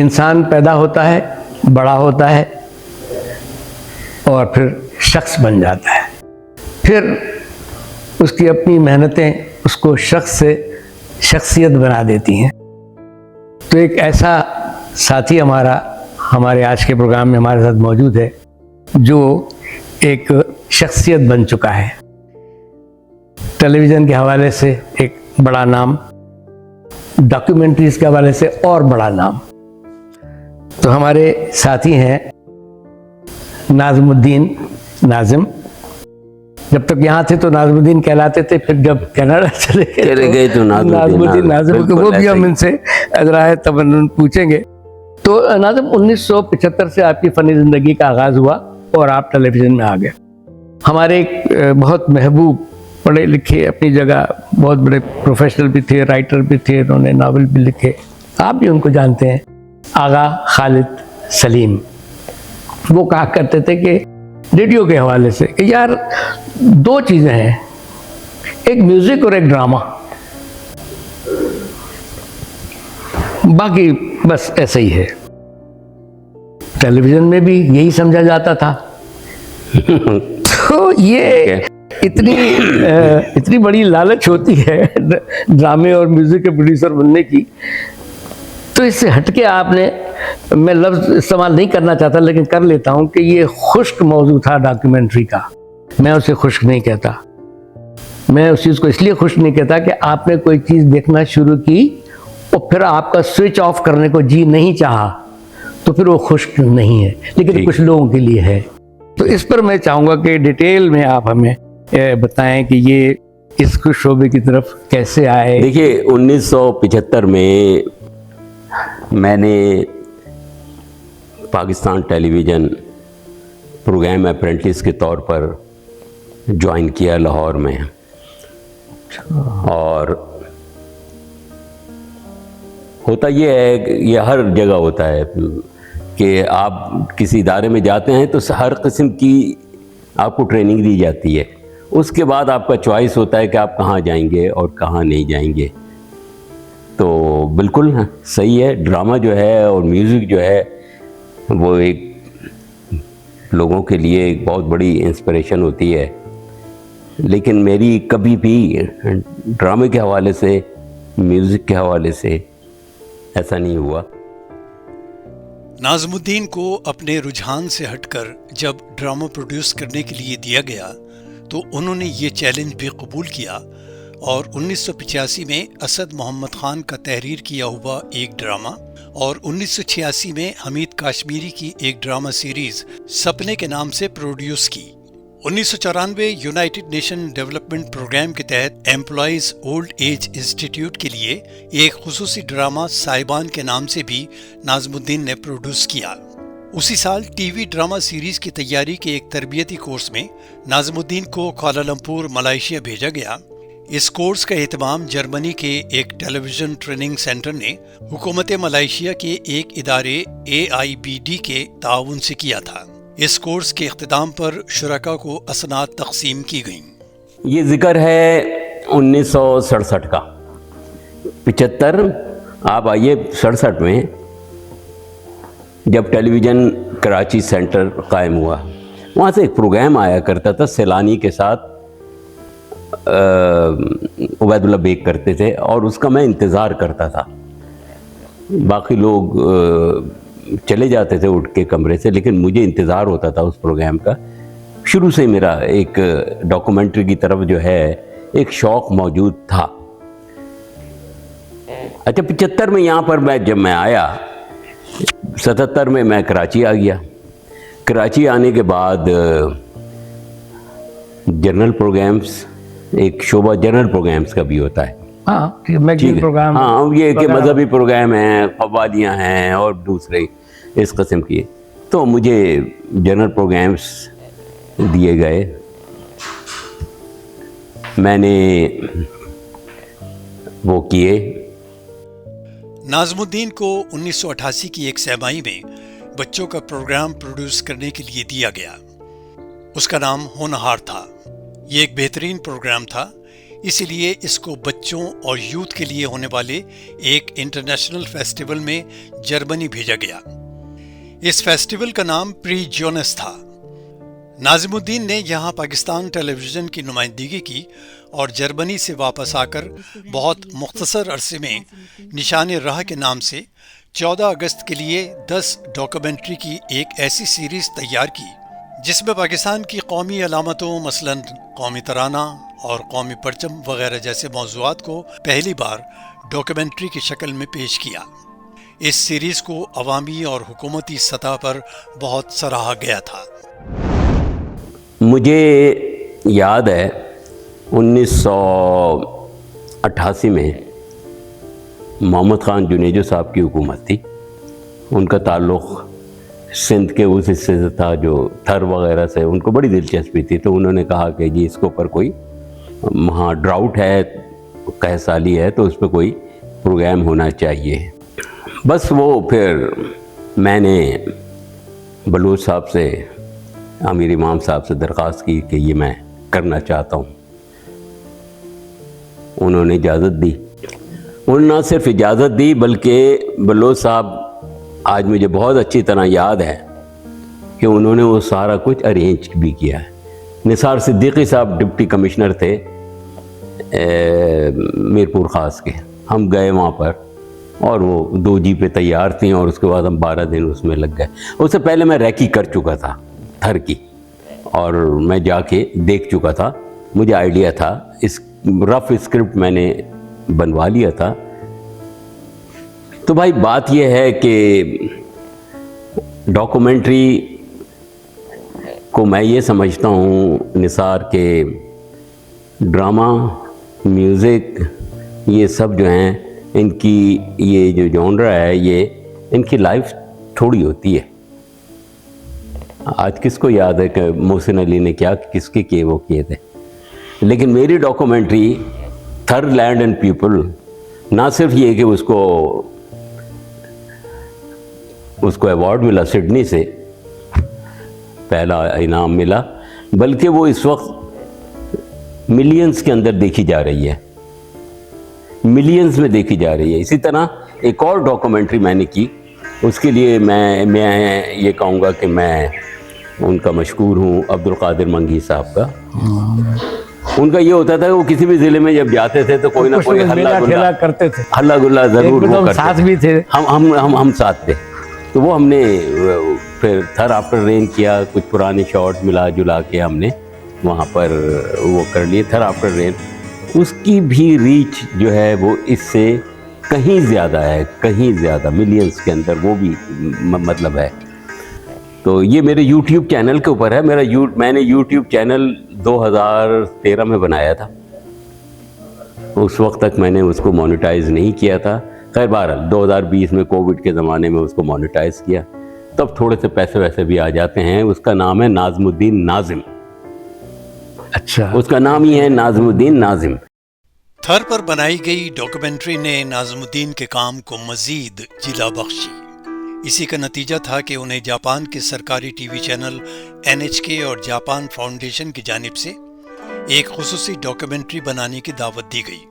इंसान पैदा होता है, बड़ा होता है और फिर शख्स बन जाता है। फिर उसकी अपनी मेहनतें उसको शख्स से शख्सियत बना देती हैं। तो एक ऐसा साथी हमारे आज के प्रोग्राम में हमारे साथ मौजूद है जो एक शख्सियत बन चुका है, टेलीविज़न के हवाले से एक बड़ा नाम, डॉक्यूमेंट्रीज के हवाले से और बड़ा नाम। तो हमारे साथी हैं नाज़मुद्दीन नाज़िम। जब तक यहाँ थे तो नाज़मुद्दीन कहलाते थे, फिर जब कनाडा चले गए तो नाज़मुद्दीन नाज़िम, वो भी हम इनसे राय तमन्नुन पूछेंगे। तो नाज़िम, 1975 से आपकी फ़नी ज़िंदगी का आगाज़ हुआ और आप टेलीविज़न में आ गए। हमारे एक बहुत महबूब, पढ़े लिखे, अपनी जगह बहुत बड़े प्रोफेशनल भी थे, राइटर भी थे, उन्होंने नावल भी लिखे, आप भी उनको जानते हैं, आगा खालिद सलीम। वो कहा करते थे कि रेडियो के हवाले से कि यार दो चीज़ें हैं, एक म्यूज़िक और एक ड्रामा, बाकी बस ऐसा ही है। टेलीविज़न में भी यही समझा जाता था। तो ये इतनी बड़ी लालच होती है ड्रामे और म्यूज़िक के प्रोड्यूसर बनने की, तो इससे हटके आपने, मैं लफ्ज़ इस्तेमाल नहीं करना चाहता लेकिन कर लेता हूँ कि ये खुश्क मौजू था डॉक्यूमेंट्री का। मैं उसे खुश्क नहीं कहता, मैं उस चीज़ को इसलिए खुश्क नहीं कहता कि आपने कोई चीज़ देखना शुरू की और फिर आपका स्विच ऑफ करने को जी नहीं चाहा, तो फिर वो खुश्क नहीं है, लेकिन कुछ लोगों के लिए है। तो इस पर मैं चाहूँगा कि डिटेल में आप हमें बताएं कि ये इस शोबे की तरफ कैसे आए। देखिए, 1975 में मैंने पाकिस्तान टेलीविज़न प्रोग्राम अप्रेंटिस के तौर पर ज्वाइन किया लाहौर में। और होता ये है, ये हर जगह होता है कि आप किसी इदारे में जाते हैं तो हर किस्म की आपको ट्रेनिंग दी जाती है। उसके बाद आपका चॉइस होता है कि आप कहाँ जाएंगे और कहाँ नहीं जाएंगे। तो बिल्कुल सही है, ड्रामा जो है और म्यूज़िक जो है वो एक लोगों के लिए एक बहुत बड़ी इंस्पिरेशन होती है, लेकिन मेरी कभी भी ड्रामे के हवाले से, म्यूज़िक के हवाले से ऐसा नहीं हुआ। नाज़मुद्दीन को अपने रुझान से हटकर जब ड्रामा प्रोड्यूस करने के लिए दिया गया तो उन्होंने ये चैलेंज भी कबूल किया और 1985 में असद मोहम्मद खान का तहरीर किया हुआ एक ड्रामा और 1986 में हमीद काश्मीरी की एक ड्रामा सीरीज सपने के नाम से प्रोड्यूस की। 1994 यूनाइटेड नेशन डेवलपमेंट प्रोग्राम के तहत एम्प्लॉइज ओल्ड एज इंस्टीट्यूट के लिए एक खुसूसी ड्रामा साहिबान के नाम से भी नाज़मुद्दीन ने प्रोड्यूस किया। उसी साल टीवी ड्रामा सीरीज की तैयारी के एक तरबियती कोर्स में नाज़मुद्दीन को कुआलालंपुर मलेशिया भेजा गया। इस कोर्स का एहतमाम जर्मनी के एक टेलीविजन ट्रेनिंग सेंटर ने हुकूमत मलेशिया के एक इदारे AIBD के ताउन से किया था। इस कोर्स के इख्तिताम पर शुरका को असनाद तकसीम की गईं। ये जिक्र है 1967 का। 75 आप आइए, 67 में जब टेलीविज़न कराची सेंटर कायम हुआ, वहाँ से एक प्रोग्राम आया करता था, सैलानी के साथ उबैदुल्ला बेग करते थे और उसका मैं इंतज़ार करता था। बाकी लोग चले जाते थे उठ के कमरे से, लेकिन मुझे इंतज़ार होता था उस प्रोग्राम का। शुरू से मेरा एक डॉक्यूमेंट्री की तरफ जो है एक शौक़ मौजूद था। अच्छा, 75 में यहाँ पर जब मैं आया, 77 में मैं कराची आ गया। कराची आने के बाद जनरल प्रोग्राम्स, एक शोबा जनरल प्रोग्राम्स का भी होता है। हाँ, मैगज़ीन प्रोग्राम, हाँ, ये कि मजहबी प्रोग्राम हैं, कव्वालियाँ हैं और दूसरे इस किस्म की। तो मुझे जनरल प्रोग्राम्स दिए गए, मैंने वो किए। नाज़मुद्दीन को 1988 की एक सहमाही में बच्चों का प्रोग्राम प्रोड्यूस करने के लिए दिया गया। उसका नाम होनहार था। ये एक बेहतरीन प्रोग्राम था। इसीलिए इसको बच्चों और यूथ के लिए होने वाले एक इंटरनेशनल फेस्टिवल में जर्मनी भेजा गया। इस फेस्टिवल का नाम प्री जोनस था। नाजिमुद्दीन ने यहाँ पाकिस्तान टेलीविज़न की नुमाइंदगी की और जर्मनी से वापस आकर बहुत मुख्तसर अरसे में निशान राह के नाम से 14 अगस्त के लिए 10 डॉक्यूमेंट्री की एक ऐसी सीरीज़ तैयार की जिसमें पाकिस्तान की कौमी अलामतों मसलन कौमी तराना और कौमी परचम वगैरह जैसे मौज़ूआत को पहली बार डॉक्यूमेंट्री की शक्ल में पेश किया। इस सीरीज़ को अवामी और हुकूमती सतह पर बहुत सराहा गया था। मुझे याद है 1988 में मोहम्मद ख़ान जुनेजो साहब की हुकूमत थी। उनका ताल्लुक़ सिंध के उस हिस्से से था जो थर वगैरह से, उनको बड़ी दिलचस्पी थी। तो उन्होंने कहा कि जी इसके ऊपर कोई, वहाँ ड्राउट है, कहसाली है, तो उस पर कोई प्रोग्राम होना चाहिए। बस वो फिर मैंने बलूच साहब से, आमिर इमाम साहब से दरख्वास्त की कि ये मैं करना चाहता हूँ। उन्होंने इजाज़त दी। उन्होंने न सिर्फ इजाज़त दी बल्कि बलूच साहब, आज मुझे बहुत अच्छी तरह याद है कि उन्होंने वो सारा कुछ अरेंज भी किया है। निसार सिद्दीकी साहब डिप्टी कमिश्नर थे मीरपुर ख़ास के। हम गए वहाँ पर और वो 2 जीपें तैयार थी और उसके बाद हम 12 दिन उसमें लग गए। उससे पहले मैं रैकी कर चुका था थर की, और मैं जाके देख चुका था। मुझे आइडिया था, इस रफ स्क्रिप्ट मैंने बनवा लिया था। तो भाई बात यह है कि डॉक्यूमेंट्री को मैं ये समझता हूँ, निसार के ड्रामा, म्यूज़िक, ये सब जो हैं, इनकी ये जो जॉनरा है, ये इनकी लाइफ थोड़ी होती है। आज किसको याद है कि मोहसिन अली ने क्या किसके किए वो किए थे। लेकिन मेरी डॉक्यूमेंट्री थर लैंड एंड पीपल, ना सिर्फ ये कि उसको अवार्ड मिला, सिडनी से पहला इनाम मिला, बल्कि वो इस वक्त मिलियंस के अंदर देखी जा रही है, मिलियंस में देखी जा रही है। इसी तरह एक और डॉक्यूमेंट्री मैंने की, उसके लिए मैं ये कहूँगा कि मैं उनका मशकूर हूँ, अब्दुल कादिर मंगी साहब का। उनका ये होता था कि वो किसी भी ज़िले में जब जाते थे तो कोई ना कोई हल्ला गुल्ला करते थे, हल्ला गुल्ला ज़रूर वो करते, साथ भी थे। हम साथ थे। तो वो हमने फिर थर आफ्टर रेन किया, कुछ पुराने शॉट मिला जुला के हमने वहाँ पर वो कर लिए। थर आफ्टर रेन, उसकी भी रीच जो है वो इससे कहीं ज़्यादा है, कहीं ज़्यादा, मिलियंस के अंदर वो भी मतलब है। तो ये मेरे YouTube चैनल के ऊपर है। मैंने YouTube चैनल 2013 में बनाया था। उस वक्त तक मैंने उसको मोनेटाइज नहीं किया था। खैर बहरहाल 2020 में कोविड के ज़माने में उसको मोनेटाइज किया, तब थोड़े से पैसे वैसे भी आ जाते हैं। उसका नाम है नाज़मुद्दीन नाज़िम। अच्छा, उसका नाम ही है नाज़मुद्दीन नाज़िम। थर पर बनाई गई डॉक्यूमेंट्री ने नाज़मुद्दीन के काम को मजीद जिला बख्शी। इसी का नतीजा था कि उन्हें जापान के सरकारी टीवी चैनल NHK और जापान फाउंडेशन की जानिब से एक खुसूसी डॉक्यूमेंट्री बनाने की दावत दी गई।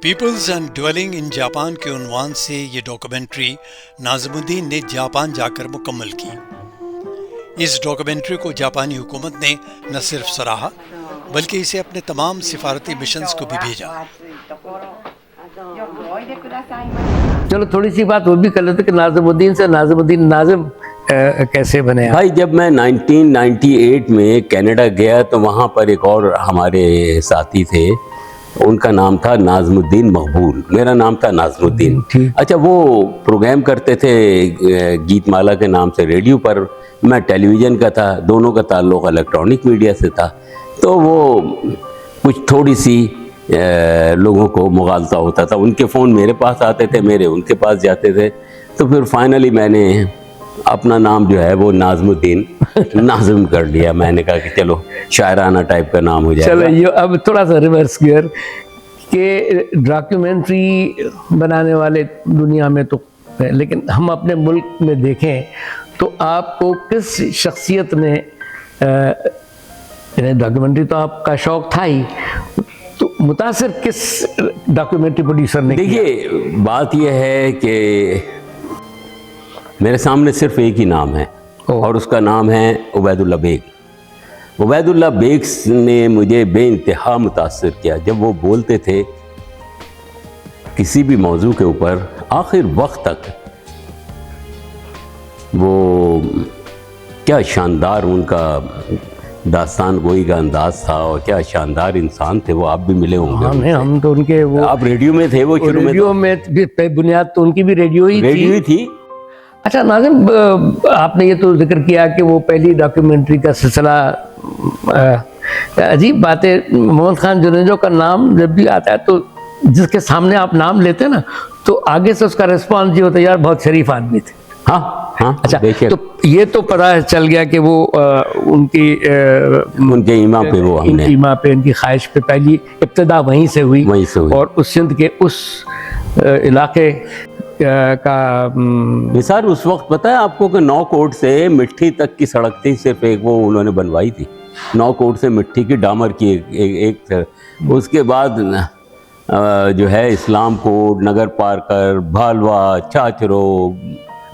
Peoples and dwelling in Japan के उन्वान से ये डॉक्यूमेंट्री नाज़मुद्दीन ने जापान जाकर मुकम्मल की। इस डॉक्यूमेंट्री को जापानी हुकूमत ने न सिर्फ सराहा बल्कि इसे अपने तमाम सिफारती मिशंस को भी भेजा। चलो थोड़ी सी बात वो भी कर लेते कि नाज़मुद्दीन से नाज़मुद्दीन नाज़िम कैसे बने आप? भाई जब मैं 1998 में कनाडा गया तो वहाँ पर एक और हमारे साथी थे, उनका नाम था नाज़मुद्दीन मकबूल, मेरा नाम था नाज़मुद्दीन। अच्छा, वो प्रोग्राम करते थे गीतमाला के नाम से रेडियो पर, मैं टेलीविज़न का था, दोनों का ताल्लुक़ इलेक्ट्रॉनिक मीडिया से था। तो वो कुछ थोड़ी सी लोगों को मुगालता होता था, उनके फ़ोन मेरे पास आते थे, मेरे उनके पास जाते थे। तो फिर फाइनली मैंने अपना नाम जो है वो नाज़मुद्दीन नाज़िम कर लिया। मैंने कहा कि चलो शायराना टाइप का नाम हो जाएगा। चलो ये अब थोड़ा सा रिवर्स गियर कि डॉक्यूमेंट्री बनाने वाले दुनिया में तो, लेकिन हम अपने मुल्क में देखें तो आपको किस शख्सियत ने, डॉक्यूमेंट्री तो आपका शौक था ही, तो मुतासिर किस डॉक्यूमेंट्री प्रोड्यूसर ने किया? देखिए, बात यह है कि मेरे सामने सिर्फ एक ही नाम है और उसका नाम है उबैदुल्ला बेग। उबैदुल्ला बेग ने मुझे बेइंतहा मुतासिर किया। जब वो बोलते थे किसी भी मौजू के ऊपर आखिर वक्त तक, वो क्या शानदार उनका दास्तान गोई का अंदाज था और क्या शानदार इंसान थे वो। आप भी मिले होंगे। हम तो उनके वो, आप रेडियो में थे वो शुरू में? रेडियो में बुनियाद तो उनकी भी रेडियो ही थी। अच्छा नाज़िम, आपने ये तो जिक्र किया कि वो पहली डॉक्यूमेंट्री का सिलसिला, अजीब बात है, मोहम्मद खान जुनेजो का नाम जब भी आता है तो जिसके सामने आप नाम लेते हैं ना, तो आगे से उसका रिस्पॉन्स ये होता है, यार बहुत शरीफ आदमी थे। हाँ, अच्छा, तो ये तो पता चल गया कि वो उनके ईमा पे, वो हमने ईमा पे, उनकी ख्वाहिश पे पहली इब्तिदा वहीं से हुई। और उस सिंध के उस इलाके का निसार उस वक्त पता है आपको कि 9 कोट से मिट्टी तक की सड़क थी, सिर्फ एक वो उन्होंने बनवाई थी। 9 कोट से मिट्टी की डामर की एक उसके बाद जो है इस्लाम कोट, नगर पार्कर, भालवा, चाचरो,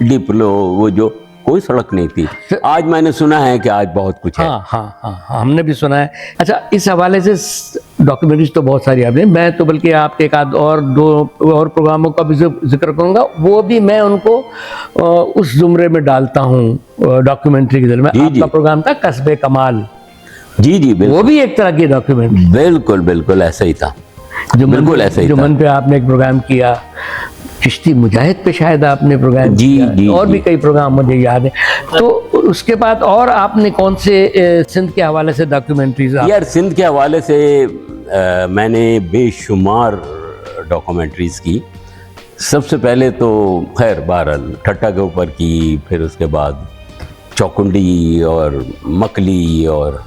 डिपलो, वो जो कोई सड़क नहीं थी। आज मैंने सुना है कि आज बहुत कुछ है। हाँ, हमने भी सुना है। अच्छा, इस हवाले से डॉक्यूमेंट्रीज तो बहुत सारी आपने, मैं तो बल्कि आपके एक आध और 2 और प्रोग्रामों का भी जिक्र करूँगा, वो भी मैं उनको उस जुमरे में डालता हूँ डॉक्यूमेंट्री के में। आपका प्रोग्राम था कस्बे कमाल। जी, वो भी एक तरह की डॉक्यूमेंट्री। बिल्कुल ऐसा ही था। बिल्कुल ऐसा ही था। जुमन पे आपने एक प्रोग्राम किया, चिश्ती मुजाहिद पे शायद आपने प्रोग्राम किया, और भी कई प्रोग्राम मुझे याद है। तो उसके बाद और आपने कौन से सिंध के हवाले से डॉक्यूमेंट्रीज? यार सिंध के हवाले से मैंने बेशुमार डॉक्यूमेंट्रीज की। सबसे पहले तो खैर बहरहाल ठट्टा के ऊपर की, फिर उसके बाद चौकुंडी और मकली और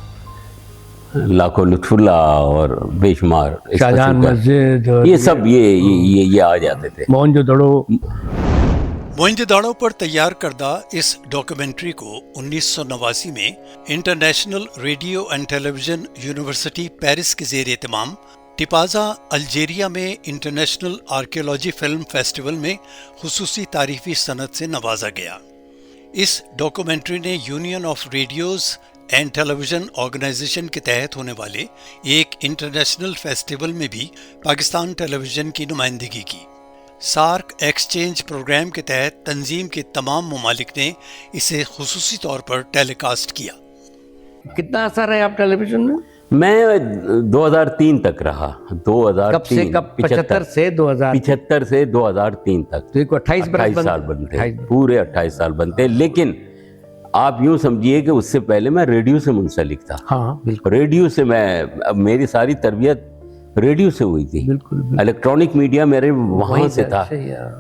लाखों लुत्फुल्ला और बेशुमार शाहजहां मस्जिद, ये सब ये आ जाते थे। मोइंजोदाड़ो पर तैयार करदा इस डॉक्यूमेंट्री को 1989 में international radio and television university Paris के ज़ेर एहतमाम टिपाजा अल्जीरिया में इंटरनेशनल आर्कियोलॉजी फिल्म फेस्टिवल में खुसूसी तारीफी सनद से नवाजा गया। इस डॉक्यूमेंट्री ने union of radios and television organisation के तहत होने वाले एक इंटरनेशनल फेस्टिवल में भी पाकिस्तान टेलीविजन की नुमाइंदगी की। सार्क एक्सचेंज प्रोग्राम के तहत तंजीम के तमाम ममालिक ने इसे खुसूसी तौर पर टेलीकास्ट किया। कितना असर है आप टेलीविजन में? मैं 2003 तक रहा। 2003 कब से कब? 75 से 2003 तक। तो 28 साल बनते, पूरे 28 साल बनते। लेकिन आप यूं समझिए कि उससे पहले मैं रेडियो से मुंसलिक था। हाँ, बिल्कुल। रेडियो से मेरी सारी तरबियत रेडियो से हुई थी। बिल्कुल। इलेक्ट्रॉनिक मीडिया मेरे वहाँ से था।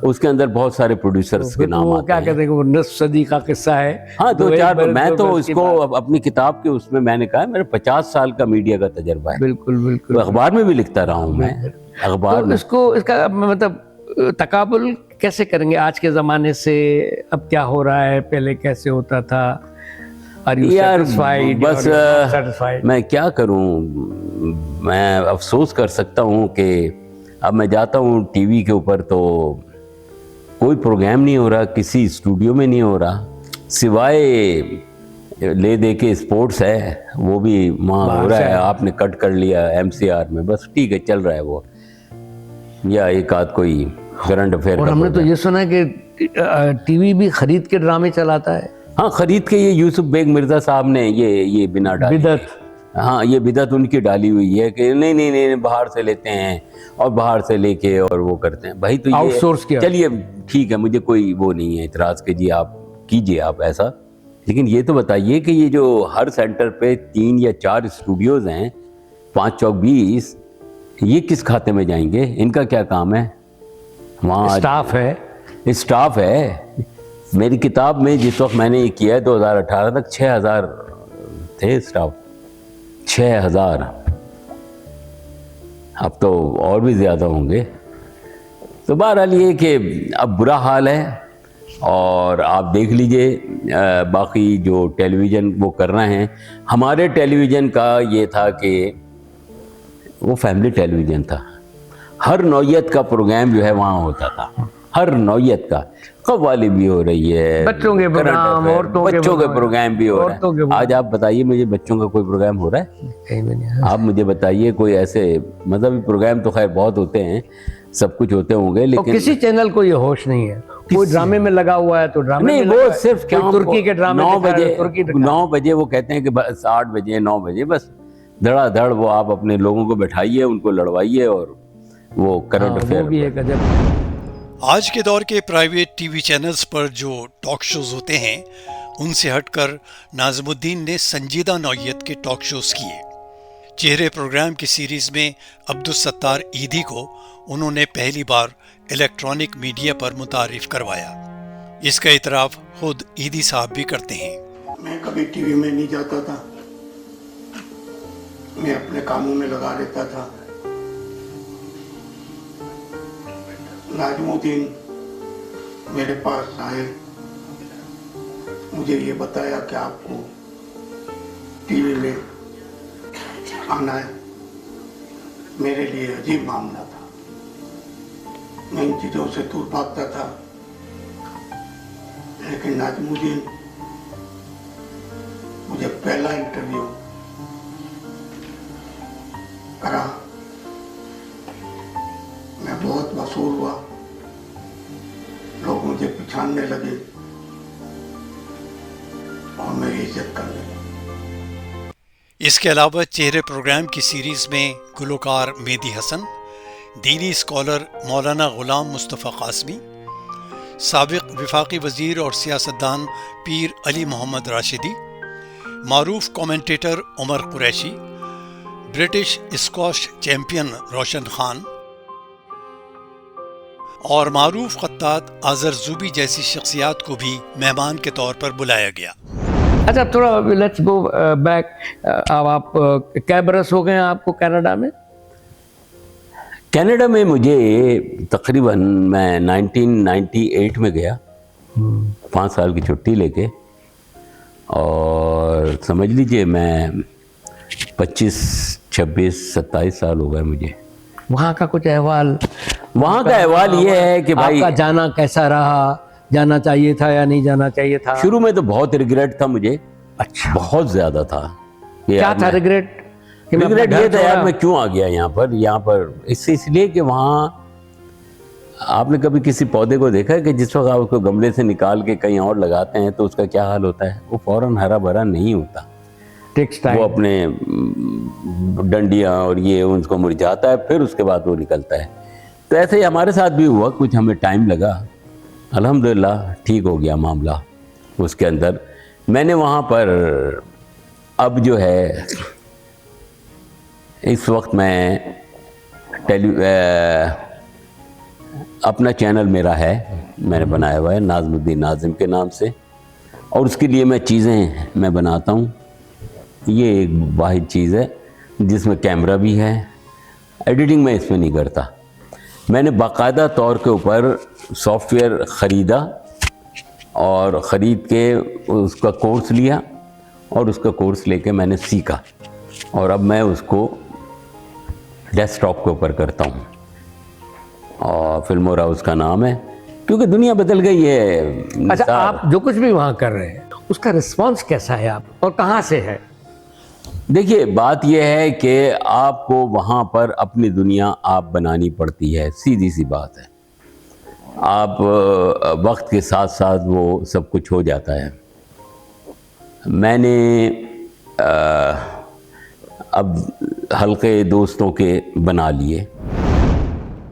उसके अंदर बहुत सारे प्रोड्यूसर्स के नाम आते हैं। क्या कहते हैं वो नस्फ सदी का किस्सा है। हाँ, 2-4 मैं तो इसको अपनी किताब के उसमें मैंने कहा मेरा 50 साल का मीडिया का तजर्बा है। बिल्कुल। तो अखबार में भी लिखता रहा हूँ मैं, अखबार में। इसका मतलब तकाबुल कैसे करेंगे आज के ज़माने से? अब क्या हो रहा है, पहले कैसे होता था? यार बस मैं क्या करूं, मैं अफसोस कर सकता हूं कि अब मैं जाता हूं टीवी के ऊपर तो कोई प्रोग्राम नहीं हो रहा, किसी स्टूडियो में नहीं हो रहा, सिवाय ले दे के स्पोर्ट्स है वो भी वहाँ हो रहा है, आपने कट कर लिया MCR में, बस ठीक है चल रहा है वो, या एक आध कोई करंट अफेयर। और हमने तो ये सुना है कि टीवी भी खरीद के ड्रामे चलाता है। हाँ, खरीद के ये यूसुफ बेग मिर्जा साहब ने ये बिना डाली बिदत। हाँ, ये बिदत उनकी डाली हुई है कि नहीं बाहर से लेते हैं और बाहर से लेके और वो करते हैं। भाई तो आउटसोर्स किया। चलिए ठीक है, मुझे कोई वो नहीं है इतराज़ के जी, आप कीजिए आप ऐसा, लेकिन ये तो बताइए कि ये जो हर सेंटर पे 3 या 4 स्टूडियोज हैं, 5 चौक 20, ये किस खाते में जाएंगे? इनका क्या काम है? वहाँ स्टाफ है। मेरी किताब में जिस वक्त मैंने ये किया है 2018 तक 6000 थे स्टाफ, 6000। अब तो और भी ज़्यादा होंगे। तो बहरहाल ये कि अब बुरा हाल है। और आप देख लीजिए बाकी जो टेलीविज़न वो कर रहे हैं, हमारे टेलीविज़न का ये था कि वो फैमिली टेलीविज़न था। हर नौयत का प्रोग्राम जो है वहाँ होता था, हर नौयत का। कव्वाली भी हो रही है, बच्चों के प्रोग्राम, औरतों बच्चों के प्रोग्राम भी हो रहे हैं। आज आप बताइए मुझे, बच्चों का कोई प्रोग्राम हो रहा है? कहीं भी नहीं। आप मुझे बताइए कोई ऐसे, मतलब प्रोग्राम तो खैर बहुत होते हैं, सब कुछ होते होंगे, लेकिन किसी चैनल को ये होश नहीं है। कोई ड्रामे में लगा हुआ है तो ड्रामे नहीं, में वो सिर्फ क्या तुर्की के ड्रामे 9 बजे वो कहते हैं कि बस 8 बजे 9 बजे बस धड़ाधड़ वो आप अपने लोगों को बैठाइए, उनको लड़वाइए और वो करंट अफेयर। वो भी एक अजब। आज के दौर के प्राइवेट टीवी चैनल्स पर जो टॉक शोज होते हैं, उनसे हटकर नाज़िमुद्दीन ने संजीदा नौयत के टॉक शोज किए। चेहरे प्रोग्राम की सीरीज में अब्दुस सत्तार ईदी को उन्होंने पहली बार इलेक्ट्रॉनिक मीडिया पर मुतारिफ करवाया। इसका इतराफ खुद ईदी साहब भी करते हैं। मैं कभी टीवी में नहीं जाता था, मैं अपने कामों में लगा रहता था। नाज़िमुद्दीन मेरे पास आए, मुझे ये बताया कि आपको टीवी में आना है। मेरे लिए अजीब मामला था, मैं इन चीज़ों से दूर भागता था, लेकिन नाज़िमुद्दीन मुझे पहला इंटरव्यू करा, मैं बहुत मशहूर हुआ, लोग मुझे पहचानने लगे और मेरी इज्जत करने लगे। इसके अलावा चेहरे प्रोग्राम की सीरीज में गुलकार मेहदी हसन, दीनी स्कॉलर मौलाना गुलाम मुस्तफ़ा कासमी, साबिक विफाकी वजीर और सियासतदान पीर अली मोहम्मद राशिदी, मारूफ commentator Umar Qureshi, British squash champion Roshan Khan और मारूफ खत्तात आज़र ज़ूबी जैसी शख्सियात को भी मेहमान के तौर पर बुलाया गया। अच्छा, थोड़ा लेट्स गो बैक। अब आप क्या बरस हो गए हैं आपको कनाडा में? कनाडा में मुझे तकरीबन मैं 1998 में गया, 5 साल की छुट्टी लेके, और समझ लीजिए मैं 25, 26, 27 साल हो गए मुझे। वहाँ का कुछ अहवाल? वहाँ का अहवाल ये है कि भाई आपका जाना कैसा रहा, जाना चाहिए था या नहीं जाना चाहिए था? शुरू में तो बहुत रिग्रेट था मुझे। अच्छा, बहुत ज़्यादा था। क्या था रिग्रेट? रिग्रेट ये था यार मैं क्यों आ गया यहाँ पर इसलिए कि वहाँ आपने कभी किसी पौधे को देखा है कि जिस वक्त आप उसको गमले से निकाल के कहीं और लगाते हैं तो उसका क्या हाल होता है? वो फौरन हरा भरा नहीं होता, वो अपने डंडियाँ और ये उनको मुरझाता है, फिर उसके बाद वो निकलता है। तो ऐसे ही हमारे साथ भी हुआ, कुछ हमें टाइम लगा, अल्हम्दुलिल्लाह ठीक हो गया मामला। उसके अंदर मैंने वहाँ पर अब जो है इस वक्त मैं अपना चैनल मेरा है, मैंने बनाया हुआ है नाज़िमुद्दीन नाज़िम के नाम से, और उसके लिए मैं चीज़ें मैं बनाता हूँ। ये एक वाहिद चीज़ है जिसमें कैमरा भी है, एडिटिंग मैं इसमें नहीं करता। मैंने बाकायदा तौर के ऊपर सॉफ्टवेयर ख़रीदा और ख़रीद के उसका कोर्स लिया और उसका कोर्स लेके मैंने सीखा, और अब मैं उसको डेस्कटॉप के ऊपर करता हूँ, और फिल्मोरा उसका नाम है, क्योंकि दुनिया बदल गई है। अच्छा, आप जो कुछ भी वहाँ कर रहे हैं उसका रिस्पांस कैसा है आप और कहाँ से है? देखिए, बात यह है कि आपको वहाँ पर अपनी दुनिया आप बनानी पड़ती है, सीधी सी बात है। आप वक्त के साथ साथ वो सब कुछ हो जाता है। मैंने अब हल्के दोस्तों के बना लिए।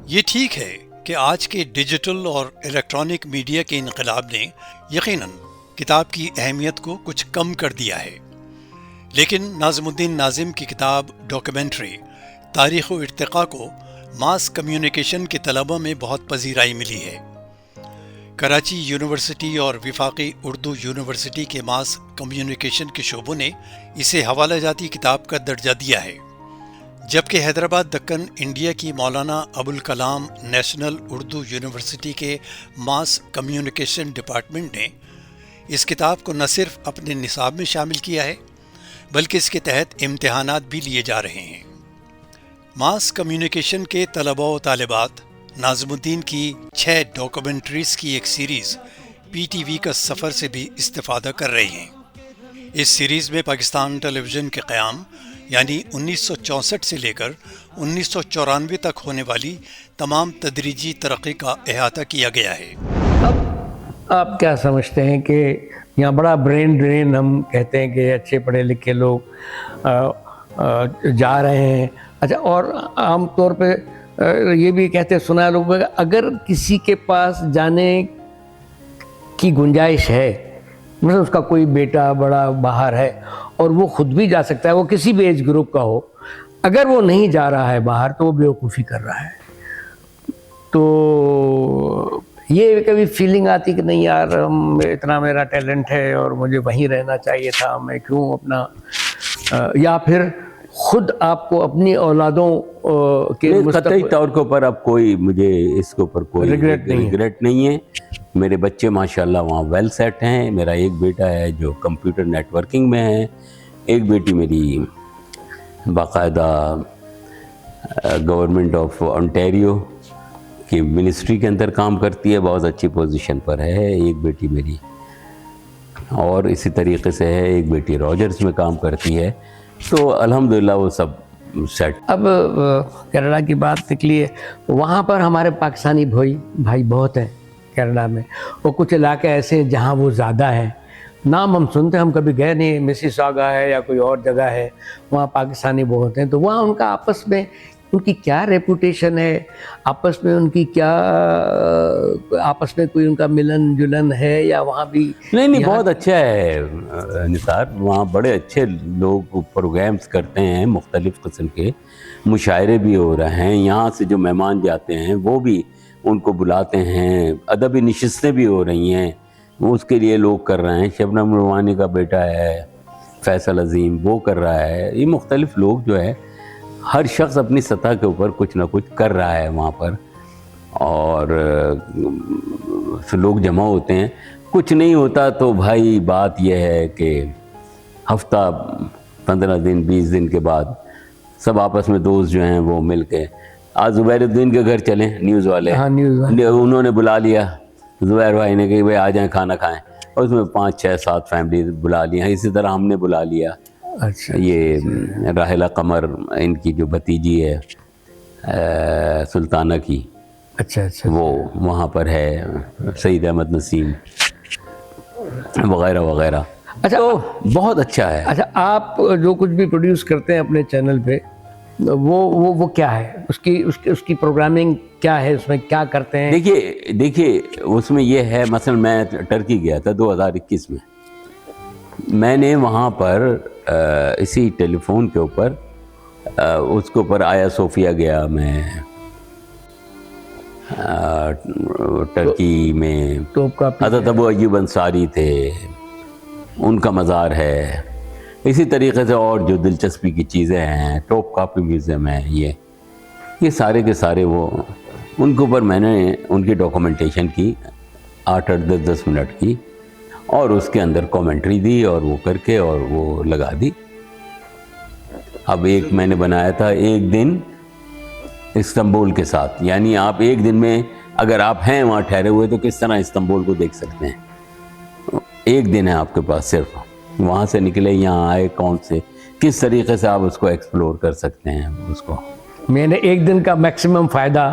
ये ठीक है कि आज के डिजिटल और इलेक्ट्रॉनिक मीडिया के इनकलाब ने यकीनन किताब की अहमियत को कुछ कम कर दिया है, लेकिन नाज़िमुद्दीन नाज़िम की किताब डॉक्यूमेंट्री तारीख़ व इर्तिक़ा को मास कम्युनिकेशन के तलबा में बहुत पजीराई मिली है। कराची यूनिवर्सिटी और विफाकी उर्दू यूनिवर्सिटी के मास कम्युनिकेशन के शोबों ने इसे हवाला जाती किताब का दर्जा दिया है, जबकि हैदराबाद दक्कन इंडिया की मौलाना अबुल कलाम नेशनल उर्दू यूनिवर्सिटी के मास कम्युनिकेशन डिपार्टमेंट ने इस किताब को न सिर्फ अपने निसाब में शामिल किया है, बल्कि इसके तहत इम्तिहानात भी लिए जा रहे हैं। मास कम्युनिकेशन के तलबा व तालिबात नाज़मुद्दीन की 6 डॉक्यूमेंट्रीज की एक सीरीज़ PTV का सफ़र से भी इस्तिफ़ादा कर रहे हैं। इस सीरीज़ में पाकिस्तान टेलीविज़न के क़याम यानी 1964 से लेकर 1994 तक होने वाली तमाम तदरीजी तरक्की का अहाता किया गया है। अब आप क्या समझते हैं कि यहाँ बड़ा ब्रेन ड्रेन, हम कहते हैं कि अच्छे पढ़े लिखे लोग जा रहे हैं। अच्छा, और आमतौर पे ये भी कहते हैं, सुना है लोग, अगर किसी के पास जाने की गुंजाइश है, मतलब उसका कोई बेटा बड़ा बाहर है और वो खुद भी जा सकता है, वो किसी भी एज ग्रुप का हो, अगर वो नहीं जा रहा है बाहर तो वो बेवकूफ़ी कर रहा है। तो ये कभी फीलिंग आती कि नहीं यार, हम इतना मेरा टैलेंट है और मुझे वहीं रहना चाहिए था, मैं क्यों अपना, या फिर खुद आपको अपनी औलादों के कतई तौर के ऊपर अब कोई, मुझे इसके ऊपर कोई रिग्रेट नहीं है। मेरे बच्चे माशाल्लाह वहाँ वेल सेट हैं। मेरा एक बेटा है जो कंप्यूटर नेटवर्किंग में है, एक बेटी मेरी बाकायदा गवर्नमेंट ऑफ ओंटारियो की मिनिस्ट्री के अंदर काम करती है, बहुत अच्छी पोजीशन पर है। एक बेटी मेरी और इसी तरीके से है, एक बेटी रॉजर्स में काम करती है। तो अल्हम्दुलिल्लाह वो सब सेट। अब कनाडा की बात निकली है, वहाँ पर हमारे पाकिस्तानी भाई बहुत हैं कनाडा में, और कुछ इलाके ऐसे हैं जहाँ वो ज़्यादा है। नाम हम सुनते हैं, हम कभी गए नहीं, मिसिसागा है या कोई और जगह है, वहाँ पाकिस्तानी बहुत हैं। तो वहाँ उनका आपस में उनकी क्या रेपुटेशन है, आपस में उनकी क्या, आपस में कोई उनका मिलन जुलन है या वहाँ भी? नहीं, बहुत अच्छा है निसार। वहाँ बड़े अच्छे लोग प्रोग्राम्स करते हैं, मुख्तलिफ़ किस्म के मुशायरे भी हो रहे हैं। यहाँ से जो मेहमान जाते हैं वो भी उनको बुलाते हैं, अदबी नशिस्तें भी हो रही हैं, उसके लिए लोग कर रहे हैं। शबनम नूरवानी का बेटा है फैसल अजीम, वो कर रहा है। ये मुख्तलिफ़ लोग जो है, हर शख्स अपनी सतह के ऊपर कुछ ना कुछ कर रहा है वहाँ पर, और लोग जमा होते हैं। कुछ नहीं होता तो भाई बात यह है कि हफ्ता 15 दिन 20 दिन के बाद सब आपस में दोस्त जो हैं वो मिल के, आज ज़ुबैरुद्दीन के घर चलें, न्यूज़ वाले, हाँ, उन्होंने बुला लिया ज़ुबैर भाई ने कि भाई आ जाएं खाना खाएं, और उसमें 5 6 7 फैमिली बुला ली हैं। इसी तरह हमने बुला लिया। अच्छा, ये राहिला कमर, इनकी जो भतीजी है सुल्ताना की, अच्छा, वो वहाँ पर है, सईद अहमद नसीम वगैरह वगैरह। अच्छा, तो बहुत अच्छा है। अच्छा, आप जो कुछ भी प्रोड्यूस करते हैं अपने चैनल पे, वो क्या है, उसकी प्रोग्रामिंग क्या है, उसमें क्या करते हैं? देखिए उसमें ये है, मसलन मैं टर्की गया था 2021 में, मैंने वहाँ पर इसी टेलीफोन के ऊपर उसके ऊपर आया सोफिया गया मैं, टर्की में तो हज़रत अबू अय्यूब अंसारी थे, उनका मज़ार है। इसी तरीके से और जो दिलचस्पी की चीज़ें हैं, टॉप कॉपी म्यूज़ियम है, ये सारे के सारे वो, उनके ऊपर मैंने उनकी डॉक्यूमेंटेशन की 8-8 10-10 मिनट की, और उसके अंदर कमेंट्री दी और वो करके और वो लगा दी। अब एक मैंने बनाया था, एक दिन इस्तांबुल के साथ, यानी आप एक दिन में अगर आप हैं वहाँ ठहरे हुए तो किस तरह इस्तांबुल को देख सकते हैं। एक दिन है आपके पास सिर्फ, वहाँ से निकले यहाँ आए, कौन से किस तरीके से आप उसको एक्सप्लोर कर सकते हैं उसको। मैंने एक दिन का मैक्सिमम फ़ायदा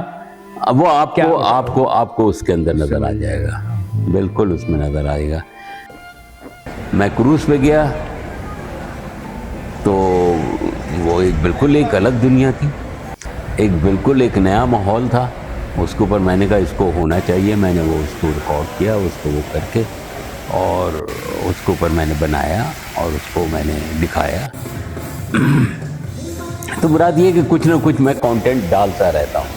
अब वो आपको उसके अंदर नज़र आ जाएगा, बिल्कुल उसमें नज़र आएगा। मैं क्रूज़ पे गया तो वो बिल्कुल एक अलग दुनिया थी, बिल्कुल एक नया माहौल था। उसके ऊपर मैंने कहा इसको होना चाहिए, मैंने वो उसको रिकॉर्ड किया, उसको वो करके और उसके ऊपर मैंने बनाया और उसको मैंने दिखाया। तो मुराद ये कि कुछ ना कुछ मैं कंटेंट डालता रहता हूँ।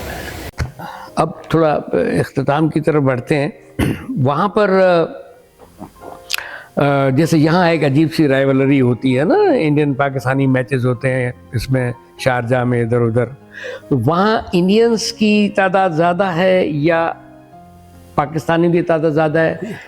अब थोड़ा इख्तिताम की तरफ बढ़ते हैं। वहाँ पर जैसे यहाँ एक अजीब सी राइवलरी होती है ना, इंडियन पाकिस्तानी मैचेस होते हैं इसमें शारजा में इधर उधर, तो वहाँ इंडियंस की तादाद ज़्यादा है या पाकिस्तानी की तादाद ज़्यादा है,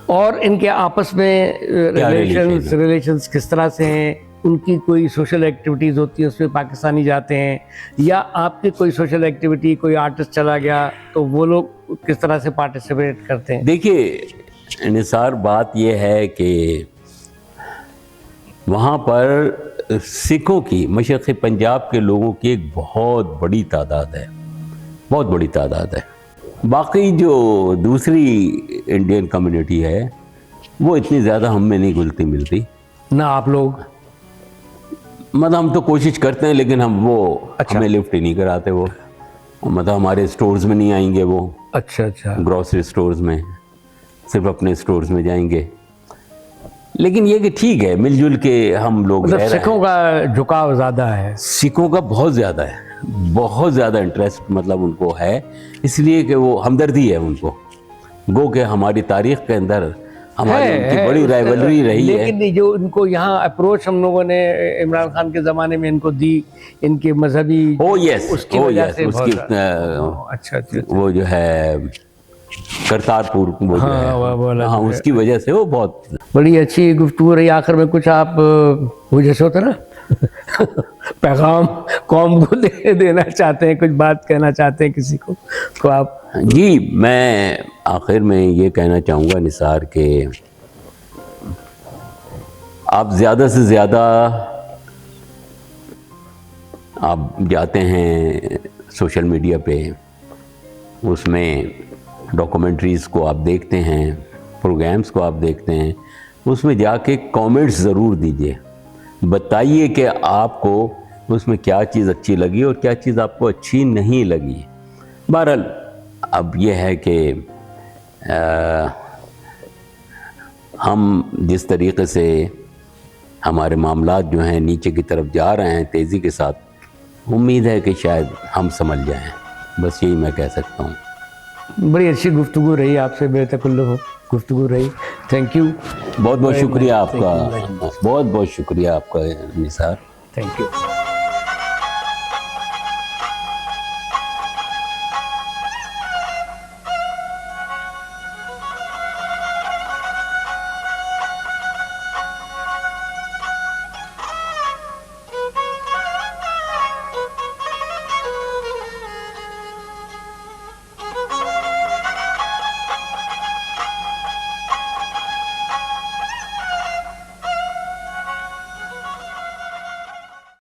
और इनके आपस में रिलेशंस किस तरह से हैं? उनकी कोई सोशल एक्टिविटीज़ होती है उसमें पाकिस्तानी जाते हैं, या आपकी कोई सोशल एक्टिविटी, कोई आर्टिस्ट चला गया तो वो लोग किस तरह से पार्टिसिपेट करते हैं? देखिए निसार, बात ये है कि वहाँ पर सिखों की, मशरक़ी पंजाब के लोगों की एक बहुत बड़ी तादाद है, बहुत बड़ी तादाद है। बाकी जो दूसरी इंडियन कम्युनिटी है वो इतनी ज़्यादा हम में नहीं घुलती मिलती ना। आप लोग मतलब हम तो कोशिश करते हैं, लेकिन हम वो अच्छा। हमें लिफ्ट ही नहीं कराते वो, मतलब हमारे स्टोर्स में नहीं आएंगे वो। अच्छा अच्छा। ग्रॉसरी स्टोर्स में, सिर्फ अपने स्टोर्स में जाएंगे। लेकिन ये कि ठीक है, मिलजुल के हम लोग मतलब रह रहे हैं। सिखों का झुकाव ज़्यादा है? सिखों का बहुत ज़्यादा है, बहुत ज़्यादा इंटरेस्ट मतलब उनको है, इसलिए कि वो हमदर्दी है उनको। गो के हमारी तारीख के अंदर हमारी उनकी बड़ी राइवलरी रही है। लेकिन जो इनको यहाँ अप्रोच हम लोगों ने इमरान खान के ज़माने में इनको दी, इनके मजहबी उसकी वजह से उसकी अच्छा अच्छा, वो जो है करतारपुर वो जो है, हाँ उसकी वजह से वो बहुत बड़ी अच्छी गुफ्तगू रही। आखिर में कुछ आप वो जैसे होता ना पैगाम कौम को देना चाहते हैं, कुछ बात कहना चाहते हैं किसी को, तो आप? जी, मैं आखिर में ये कहना चाहूँगा निसार के आप ज़्यादा से ज़्यादा आप जाते हैं सोशल मीडिया पे, उसमें डॉक्यूमेंट्रीज़ को आप देखते हैं, प्रोग्राम्स को आप देखते हैं, उसमें जाके कमेंट्स ज़रूर दीजिए, बताइए कि आपको उसमें क्या चीज़ अच्छी लगी और क्या चीज़ आपको अच्छी नहीं लगी। बहरहाल अब यह है कि हम जिस तरीक़े से हमारे मामलात जो हैं नीचे की तरफ जा रहे हैं तेज़ी के साथ, उम्मीद है कि शायद हम समझ जाएं, बस यही मैं कह सकता हूँ। बड़ी अच्छी गुफ्तगू रही आपसे, बेतकल्लुफ़ गुफ्तगू रही। थैंक यू, बहुत बहुत शुक्रिया आपका, बहुत बहुत शुक्रिया आपका निसार। Thank you.